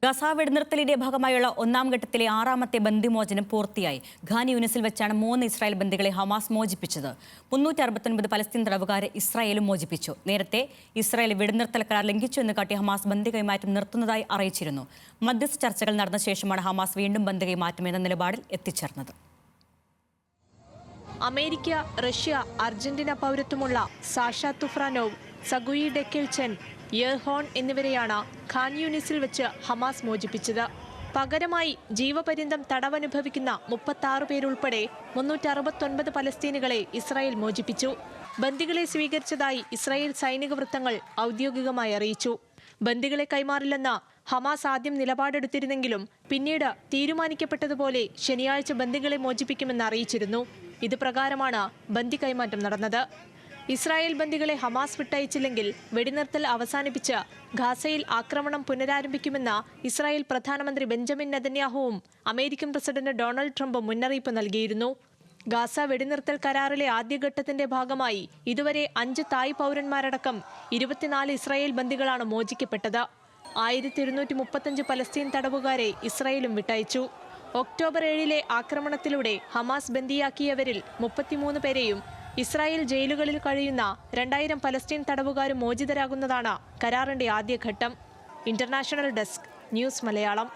Gaza വെടിനിർത്തലിന്റെ ഭാഗമായുള്ള ഒന്നാം ഘട്ടത്തിലെ 6ാമത്തെ ബന്ദിമോചനം പൂർത്തിയായി. ഖാൻ യൂനിസിൽ വെച്ചാണ് 3 ഇസ്രായേൽ ബന്ദികളെ ഹമാസ് മോചിപ്പിച്ചത്. 369 പലസ്തീൻ തടവുകാരെ ഇസ്രായേലും മോചിപ്പിച്ചു. നേരത്തെ ഇസ്രായേൽ വെടിനിർത്തൽ കരാർ ലംഘിച്ചു എന്ന് കാട്ടി ഹമാസ് ബന്ദി കൈമാറ്റം നിർത്തുന്നതായി അറിയിച്ചിരുന്നു. മധ്യസ്ഥ ചർച്ചകൾ നടന്ന ശേഷമാണ് ഹമാസ് വീണ്ടും ബന്ദി കൈമാറ്റം എന്ന നിലപാടിൽ എത്തിച്ചേർന്നത്. അമേരിക്ക, റഷ്യ, അർജന്റീന പൗരത്വമുള്ള സാഷ തുഫ്രാനോവ്, സഗുയി ഡെക്കെൽചൻ, യെർഹോൺ എന്നിവരെയാണ് ഖാൻ യൂനിസിൽ വെച്ച് ഹമാസ് മോചിപ്പിച്ചത്. പകരമായി ജീവപര്യന്തം തടവനുഭവിക്കുന്ന 36 പേരുൾപ്പെടെ 369 പലസ്തീനുകളെ ഇസ്രായേൽ മോചിപ്പിച്ചു. ബന്ദികളെ സ്വീകരിച്ചതായി ഇസ്രായേൽ സൈനിക വൃത്തങ്ങൾ ഔദ്യോഗികമായി അറിയിച്ചു. ബന്ദികളെ കൈമാറില്ലെന്ന് ഹമാസ് ആദ്യം നിലപാടെടുത്തിരുന്നെങ്കിലും പിന്നീട് തീരുമാനിക്കപ്പെട്ടതുപോലെ ശനിയാഴ്ച ബന്ദികളെ മോചിപ്പിക്കുമെന്ന് അറിയിച്ചിരുന്നു. ഇത് പ്രകാരമാണ് ബന്ദി കൈമാറ്റം നടന്നത്. ഇസ്രായേൽ ബന്ദികളെ ഹമാസ് വിട്ടയച്ചില്ലെങ്കിൽ വെടിനിർത്തൽ അവസാനിപ്പിച്ച് ഗാസയിൽ ആക്രമണം പുനരാരംഭിക്കുമെന്ന് ഇസ്രായേൽ പ്രധാനമന്ത്രി ബെഞ്ചമിൻ നെതന്യാഹുവും അമേരിക്കൻ പ്രസിഡന്റ് ഡൊണാൾഡ് ട്രംപും മുന്നറിയിപ്പ് നൽകിയിരുന്നു. ഗാസ വെടിനിർത്തൽ കരാറിലെ ആദ്യഘട്ടത്തിന്റെ ഭാഗമായി ഇതുവരെ 5 തായ് പൗരന്മാരടക്കം 24 ഇസ്രായേൽ ബന്ദികളാണ് മോചിക്കപ്പെട്ടത്. 1235 പലസ്തീൻ തടവുകാരെ ഇസ്രായേലും വിട്ടയച്ചു. ഒക്ടോബർ 7 ആക്രമണത്തിലൂടെ ഹമാസ് ബന്ദിയാക്കിയവരിൽ 33 പേരെയും ഇസ്രായേൽ ജയിലുകളിൽ കഴിയുന്ന 2000 പലസ്തീൻ തടവുകാരും മോചിതരാകുന്നതാണ് കരാറിന്റെ ആദ്യഘട്ടം. International desk, news Malayalam.